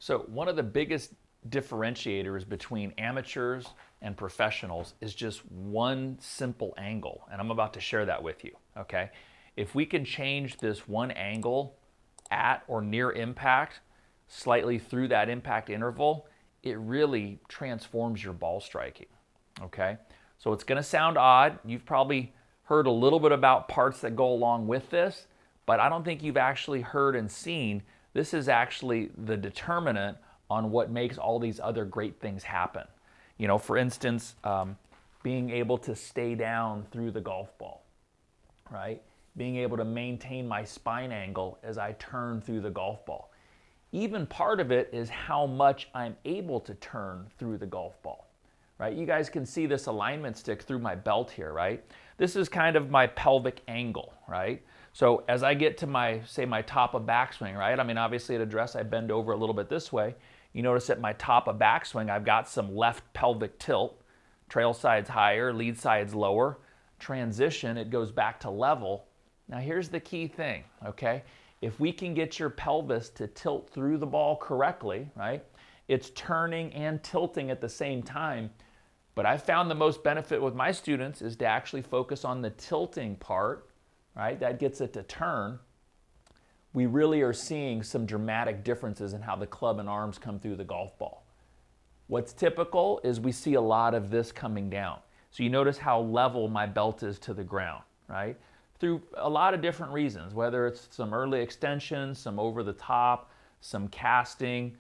So one of the biggest differentiators between amateurs and professionals is just one simple angle, and I'm about to share that with you, okay? If we can change this one angle at or near impact, slightly through that impact interval, it really transforms your ball striking, okay? So it's gonna sound odd. You've probably heard a little bit about parts that go along with this, but I don't think you've actually heard and seen this is actually the determinant on what makes all these other great things happen. You know, for instance, being able to stay down through the golf ball, right? Being able to maintain my spine angle as I turn through the golf ball. Even part of it is how much I'm able to turn through the golf ball, right? You guys can see this alignment stick through my belt here, right? This is kind of my pelvic angle, right? So as I get to my, say, my top of backswing, right? I mean, obviously at address, I bend over a little bit this way. You notice at my top of backswing, I've got some left pelvic tilt. Trail side's higher, lead side's lower. Transition, it goes back to level. Now here's the key thing, okay? If we can get your pelvis to tilt through the ball correctly, right? It's turning and tilting at the same time. But I found the most benefit with my students is to actually focus on the tilting part, right? That gets it to turn. We really are seeing some dramatic differences in how the club and arms come through the golf ball. What's typical is we see a lot of this coming down. So you notice how level my belt is to the ground, right? Through a lot of different reasons, whether it's some early extension, some over the top, some casting.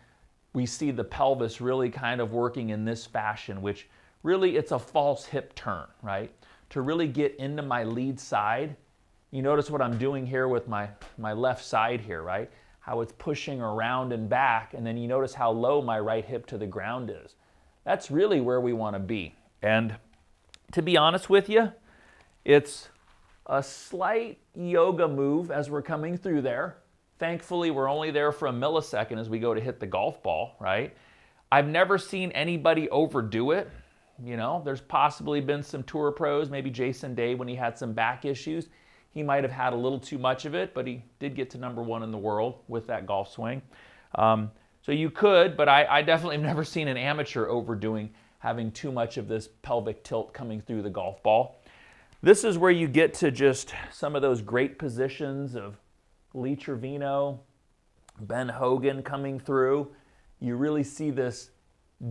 We see the pelvis really kind of working in this fashion, which really it's a false hip turn, right? To really get into my lead side, you notice what I'm doing here with my left side here, right? How it's pushing around and back, and then you notice how low my right hip to the ground is. That's really where we want to be. And to be honest with you, it's a slight yoga move as we're coming through there. Thankfully, we're only there for a millisecond as we go to hit the golf ball, right? I've never seen anybody overdo it. You know, there's possibly been some tour pros, maybe Jason Day when he had some back issues. He might have had a little too much of it, but he did get to #1 in the world with that golf swing. So you could, but I definitely have never seen an amateur overdoing having too much of this pelvic tilt coming through the golf ball. This is where you get to just some of those great positions of Lee Trevino, Ben Hogan coming through. You really see this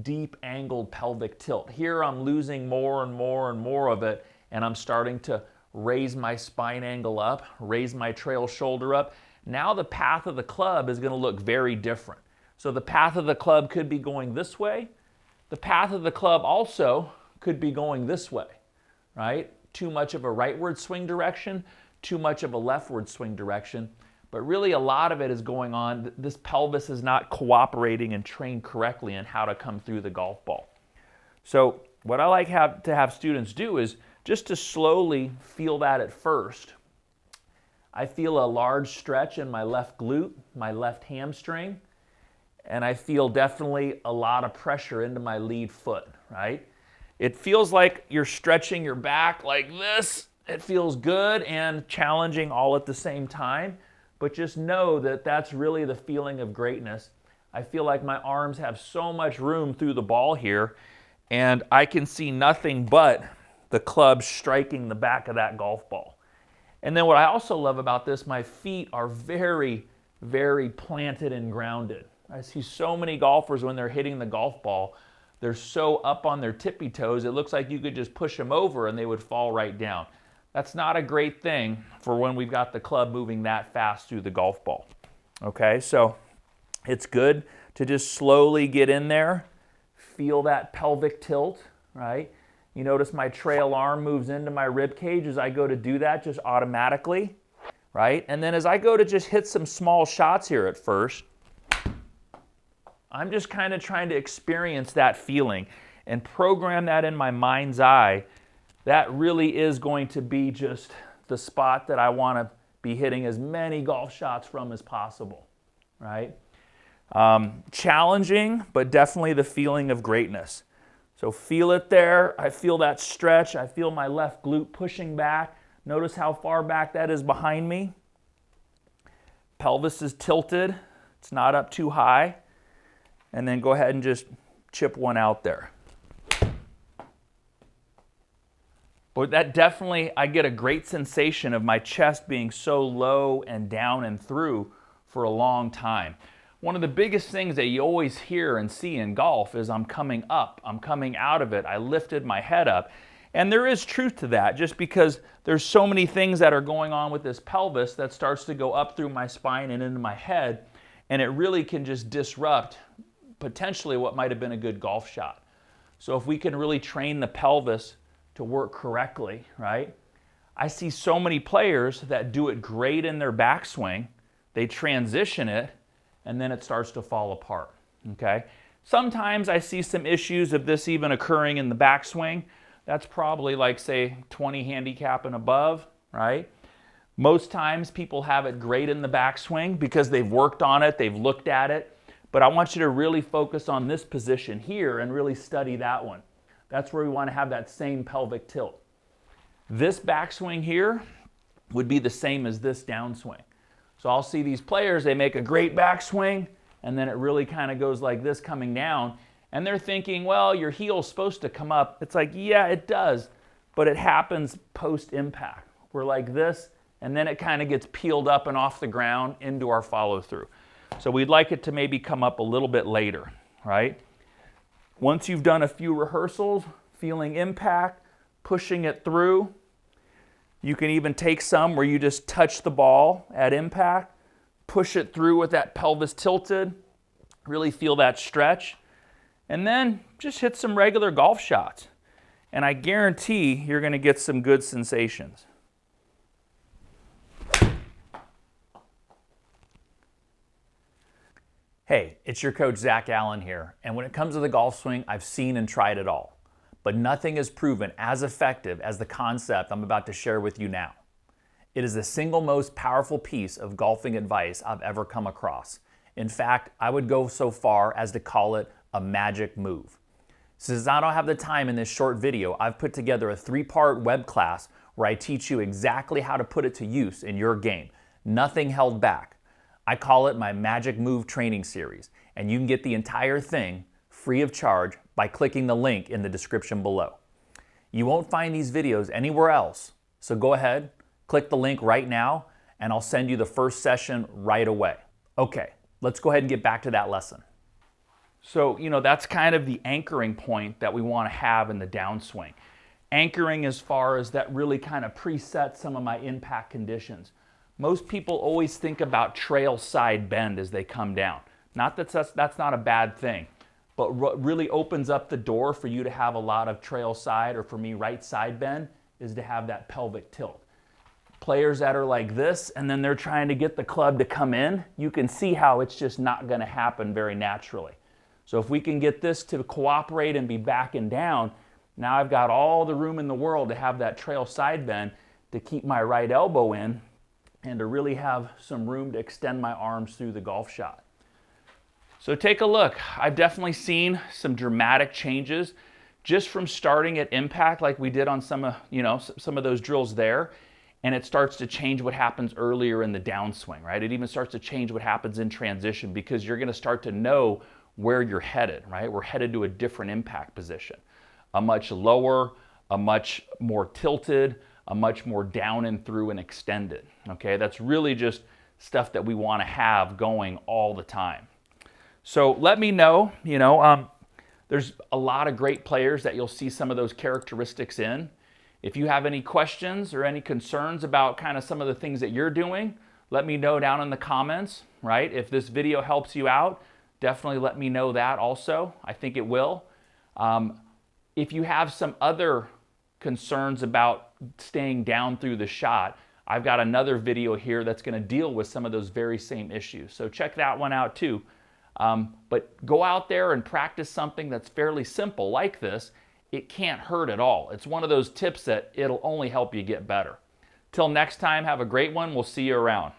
deep angled pelvic tilt. Here I'm losing more and more and more of it, and I'm starting to raise my spine angle up, raise my trail shoulder up. Now the path of the club is going to look very different. So the path of the club could be going this way. The path of the club also could be going this way, right? Too much of a rightward swing direction, too much of a leftward swing direction. But really a lot of it is going on. This pelvis is not cooperating and trained correctly in how to come through the golf ball. So what I like to have students do is just to slowly feel that at first. I feel a large stretch in my left glute, my left hamstring, and I feel definitely a lot of pressure into my lead foot, right? It feels like you're stretching your back like this. It feels good and challenging all at the same time, but just know that that's really the feeling of greatness. I feel like my arms have so much room through the ball here, and I can see nothing but the club striking the back of that golf ball. And then what I also love about this, my feet are very, very planted and grounded. I see so many golfers when they're hitting the golf ball, they're so up on their tippy toes, it looks like you could just push them over and they would fall right down. That's not a great thing for when we've got the club moving that fast through the golf ball. Okay, so it's good to just slowly get in there, feel that pelvic tilt, right? You notice my trail arm moves into my rib cage as I go to do that just automatically, right? And then as I go to just hit some small shots here at first, I'm just kind of trying to experience that feeling and program that in my mind's eye. That really is going to be just the spot that I want to be hitting as many golf shots from as possible, right? Challenging, but definitely the feeling of greatness. So feel it there. I feel that stretch. I feel my left glute pushing back. Notice how far back that is behind me. Pelvis is tilted. It's not up too high. and then go ahead and just chip one out there. But that definitely, I get a great sensation of my chest being so low and down and through for a long time. One of the biggest things that you always hear and see in golf is I'm coming up, I'm coming out of it, I lifted my head up. And there is truth to that, just because there's so many things that are going on with this pelvis that starts to go up through my spine and into my head, and it really can just disrupt potentially what might have been a good golf shot. So if we can really train the pelvis to work correctly, right? I see so many players that do it great in their backswing, they transition it, and then it starts to fall apart, okay? Sometimes I see some issues of this even occurring in the backswing. That's probably like, say, 20 handicap and above, right? Most times people have it great in the backswing because they've worked on it, they've looked at it, but I want you to really focus on this position here and really study that one. That's where we want to have that same pelvic tilt. This backswing here would be the same as this downswing. So I'll see these players, they make a great backswing, and then it really kind of goes like this coming down, and they're thinking, well, your heel's supposed to come up. It's like, yeah, it does, but it happens post-impact. We're like this, and then it kind of gets peeled up and off the ground into our follow-through. So we'd like it to maybe come up a little bit later, right? Once you've done a few rehearsals, feeling impact, pushing it through, you can even take some where you just touch the ball at impact, push it through with that pelvis tilted, really feel that stretch, and then just hit some regular golf shots. And I guarantee you're going to get some good sensations. Hey, it's your coach Zach Allen here, and when it comes to the golf swing, I've seen and tried it all. But nothing is proven as effective as the concept I'm about to share with you now. It is the single most powerful piece of golfing advice I've ever come across. In fact, I would go so far as to call it a magic move. Since I don't have the time in this short video, I've put together a 3-part web class where I teach you exactly how to put it to use in your game. Nothing held back. I call it my Magic Move Training Series, and you can get the entire thing free of charge by clicking the link in the description below. You won't find these videos anywhere else, so go ahead, click the link right now, and I'll send you the first session right away. Okay, let's go ahead and get back to that lesson. So, that's kind of the anchoring point that we want to have in the downswing. Anchoring as far as that really kind of presets some of my impact conditions. Most people always think about trail side bend as they come down. Not that that's not a bad thing, but what really opens up the door for you to have a lot of trail side, or for me, right side bend, is to have that pelvic tilt. Players that are like this, and then they're trying to get the club to come in, you can see how it's just not going to happen very naturally. So if we can get this to cooperate and be backing down, now I've got all the room in the world to have that trail side bend to keep my right elbow in, and to really have some room to extend my arms through the golf shot. So take a look. I've definitely seen some dramatic changes just from starting at impact like we did on some of those drills there, and it starts to change what happens earlier in the downswing, right? It even starts to change what happens in transition, because you're going to start to know where you're headed, right? We're headed to a different impact position, a much lower, a much more tilted, a much more down and through and extended, okay? That's really just stuff that we want to have going all the time. So let me know, there's a lot of great players that you'll see some of those characteristics in. If you have any questions or any concerns about kind of some of the things that you're doing, let me know down in the comments, right? If this video helps you out, definitely let me know that also. I think it will. If you have some other concerns about staying down through the shot, I've got another video here that's going to deal with some of those very same issues. So check that one out too. But go out there and practice something that's fairly simple like this. It can't hurt at all. It's one of those tips that it'll only help you get better. Till next time, have a great one. We'll see you around.